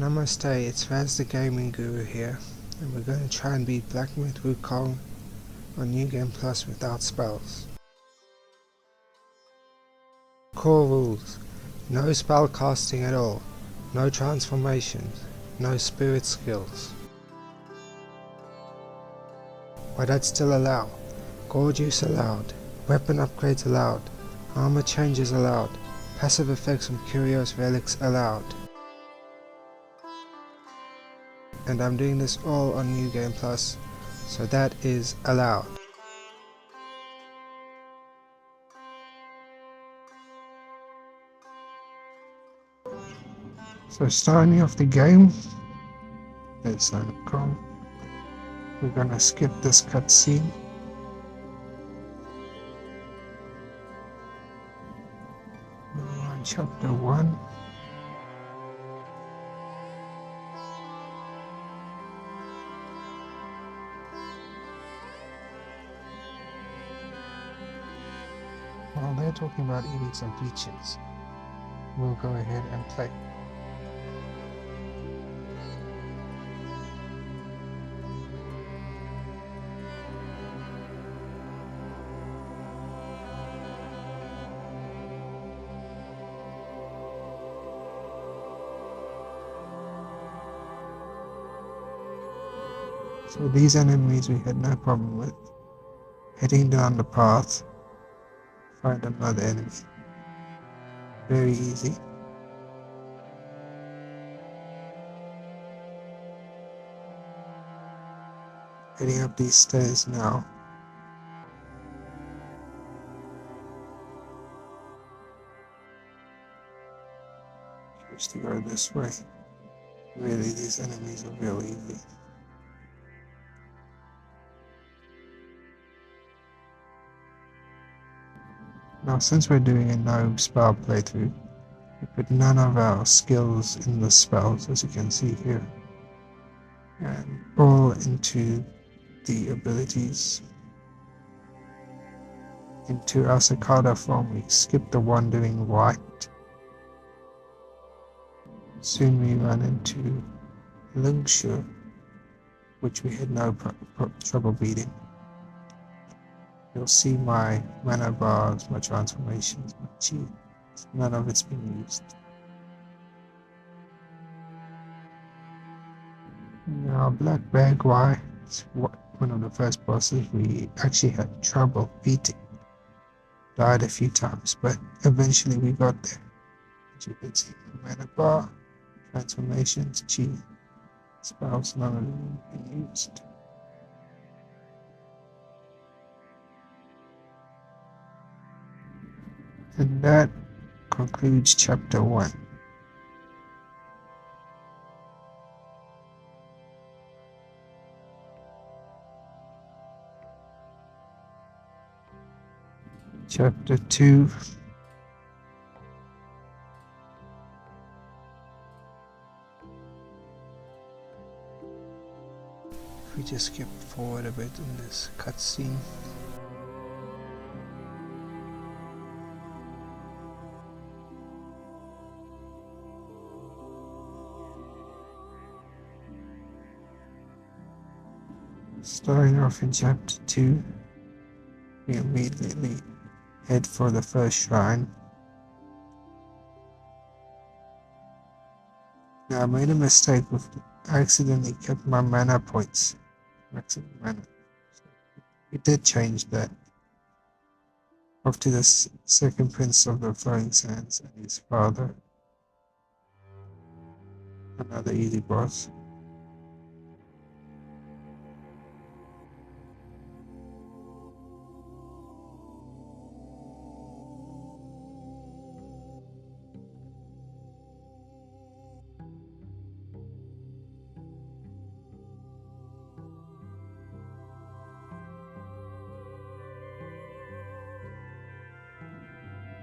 Namaste, it's Raz the Gaming Guru here, and we're going to try and beat Black Myth Wukong on New Game Plus without spells. Core rules: no spell casting at all, no transformations, no spirit skills. But I'd still allow Gorge use allowed, weapon upgrades allowed, armor changes allowed, passive effects from curious relics allowed. And I'm doing this all on New Game Plus, so that is allowed. So starting off the game, there's Wukong. We're gonna skip this cutscene. We're on chapter 1. While they're talking about eating some peaches, we'll go ahead and play. So these enemies we had no problem with. Heading down the path, find another enemy. Very easy. Heading up these stairs now. Used to go this way. Really, these enemies are real easy. Now, since we're doing a no spell playthrough, we put none of our skills in the spells, as you can see here, and all into the abilities. Into our cicada form, we skip the one doing white. Soon we run into Lungshu, which we had no trouble beating. You'll see my mana bars, my transformations, my chi. None of it's been used. Now, Black Bagwai is one of the first bosses we actually had trouble beating. Died a few times, but eventually we got there. As you can see, mana bar, transformations, chi, spells, none of them have been used. And that concludes chapter 1. Chapter 2. If we just skip forward a bit in this cutscene. Starting off in chapter 2, we immediately head for the first shrine. Now I made a mistake with accidentally kept my mana points. Maximum mana. We did change that. Off to the second prince of the flowing sands and his father. Another easy boss.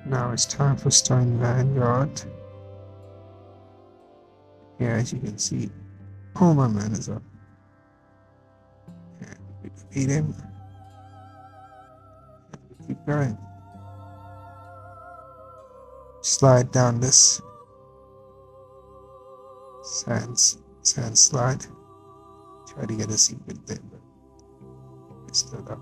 Now it's time for Stone Vanguard. Here, as you can see, all my mana's up. And we beat him. And we keep going. Slide down this sand slide. Try to get a secret there, but it's still up.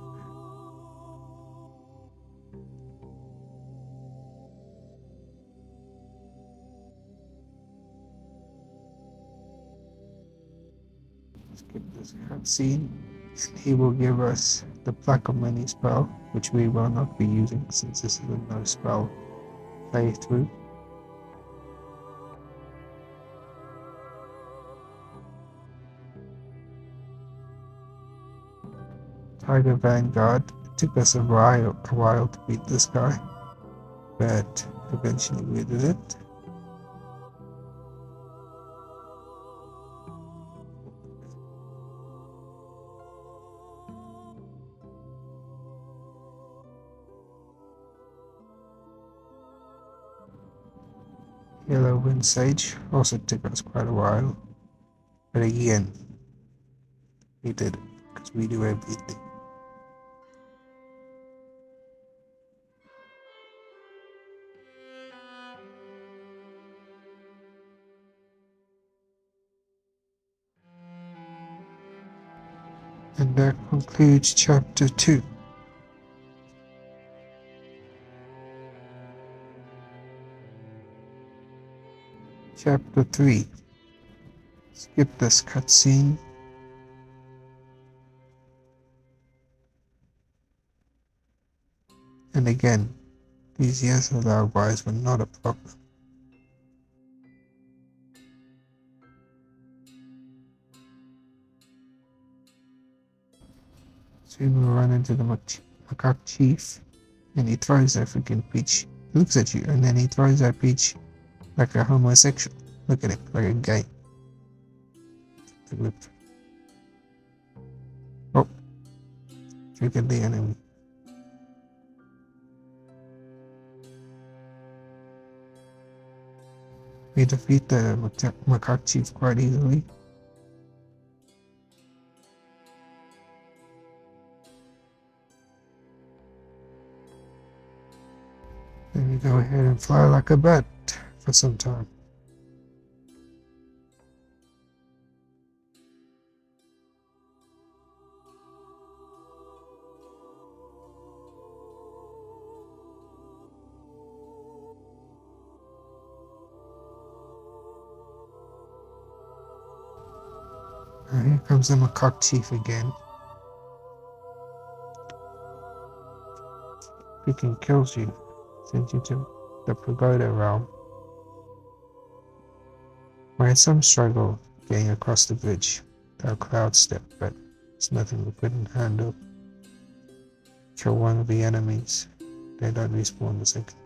Skip this cutscene, and he will give us the Black of Many spell, which we will not be using since this is a no spell playthrough. Tiger Vanguard. It took us a while to beat this guy, but eventually we did it. Yellow Wind Sage also took us quite a while, but again, we did it because we do everything. And that concludes chapter 2. Chapter 3. Skip this cutscene. And again, these yes allowed wires were not a problem. Soon we run into the macaque chief, and he throws that freaking peach. He looks at you, and then he throws that peach like a homosexual. Look at him, like a gay. Oh, triggered the enemy. We defeat the macaque chief quite easily. Then we go ahead and fly like a bat for some time. Now here comes the macaque chief again. Freaking kills you, sends you to the pagoda realm. We had some struggle getting across the bridge without cloud step, but it's nothing we couldn't handle. Kill one of the enemies, they don't respawn the second.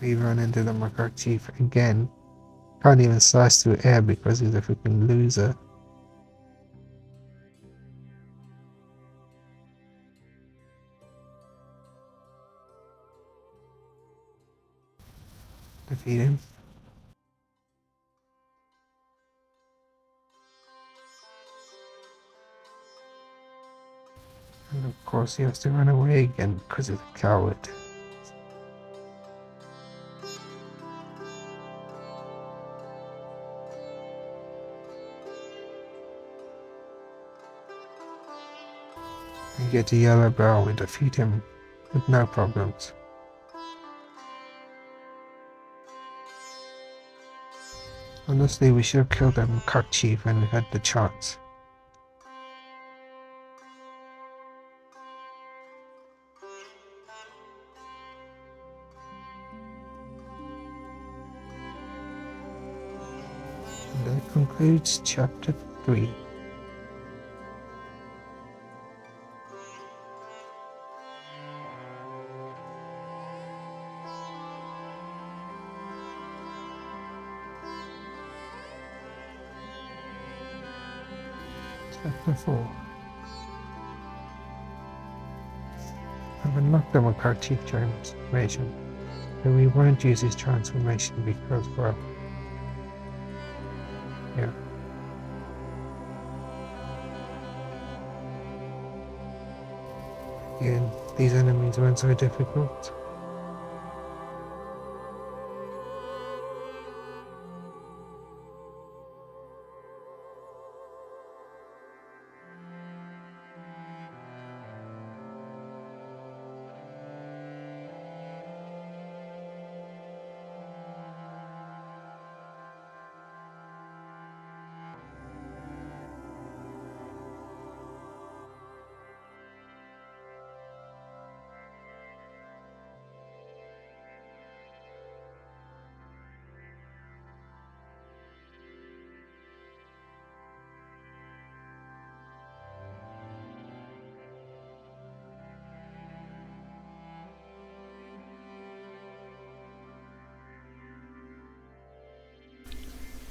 We run into the macaque chief again. Can't even slice through air because he's a freaking loser. Defeat him. And of course he has to run away again because he's a coward. We get the yellow bell, we defeat him with no problems. Honestly, we should have killed that macaque chief when we had the chance. And that concludes chapter 3. Chapter 4. I've unlocked the McCarthy transformation, but we won't use his transformation because, well, yeah. Again, these enemies weren't so difficult.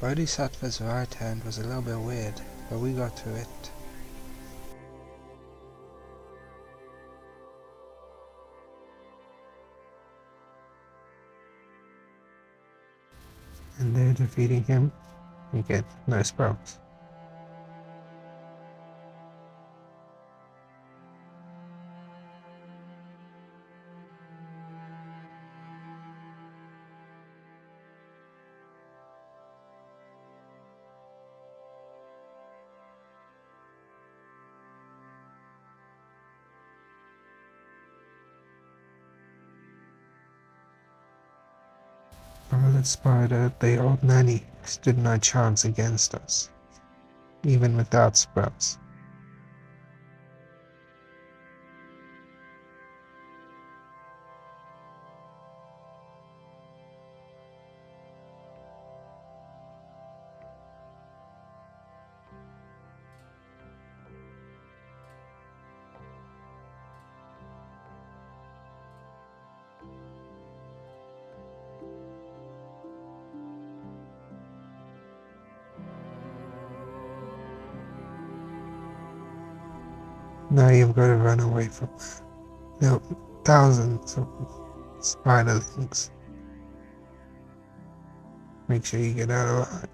Bodhisattva's right hand was a little bit weird, but we got through it. And they're defeating him, you get no spells. Violet Spider, the old nanny, stood no chance against us, even without spells. Now you've got to run away from the thousands of spiderlings. Make sure you get out alive.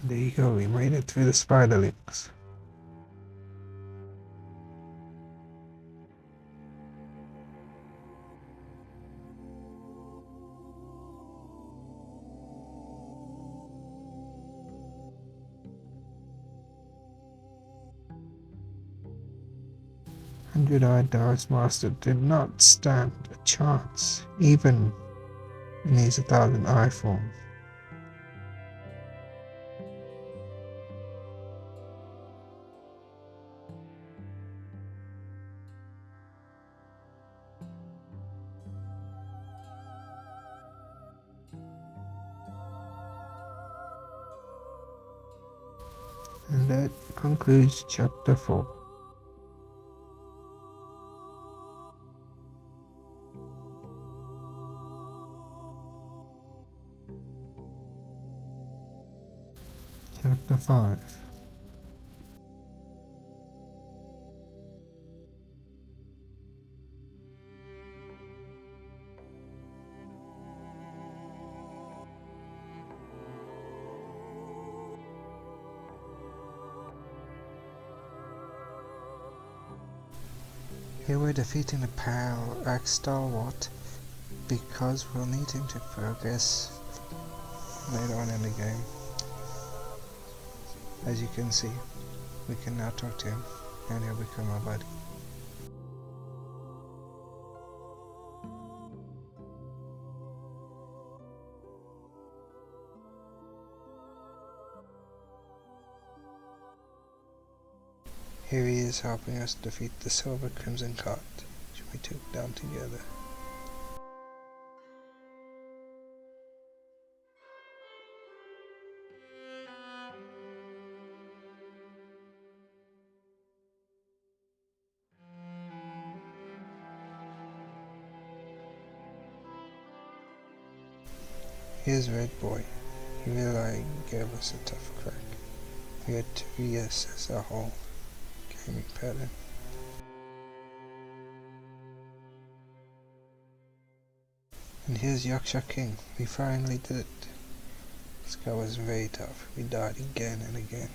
There you go, we made it through the spiderlings. Hundred-eyed Dark's Master did not stand a chance, even in his 1,000-eye form. And that concludes Chapter 4. Chapter 5. Here we're defeating a Parallax Stalwart because we'll need him to progress later on in the game. As you can see, we can now talk to him and he'll become our buddy. Here he is helping us defeat the Silver Crimson Cart, which we took down together. Here's Red Boy. He really gave us a tough crack. We had 2 years as our whole gaming pattern. And here's Yaksha King. We finally did it. This guy was very tough. We died again and again.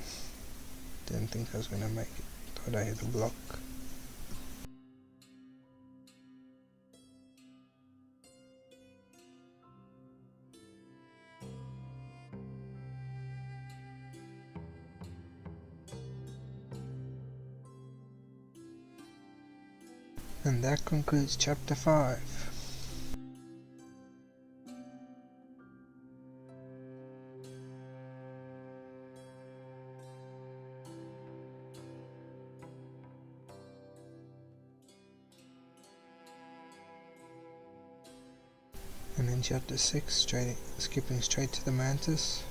Didn't think I was gonna make it. Thought I hit the block. And that concludes chapter 5. And in chapter 6, skipping straight to the mantis.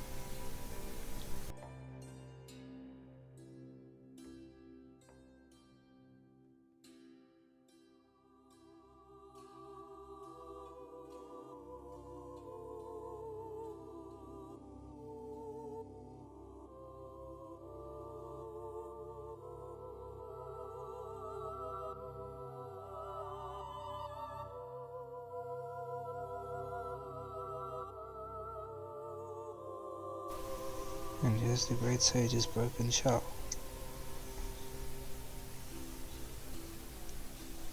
And here's the great sage's broken shell.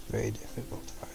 Very difficult fight.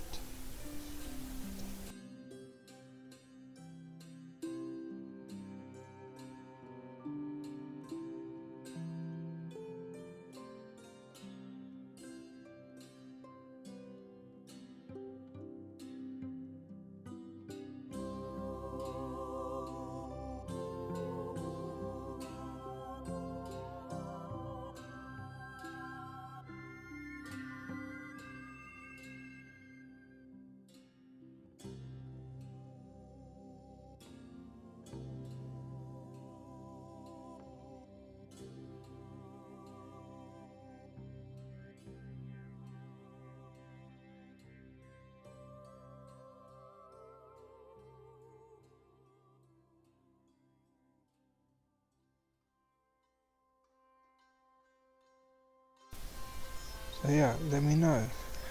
So yeah, let me know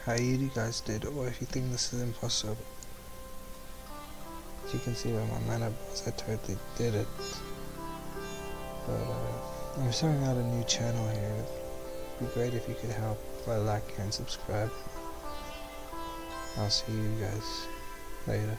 how you guys did, or if you think this is impossible. As you can see by my mana bars, I totally did it. But I'm starting out a new channel here. It'd be great if you could help by liking and subscribe. I'll see you guys later.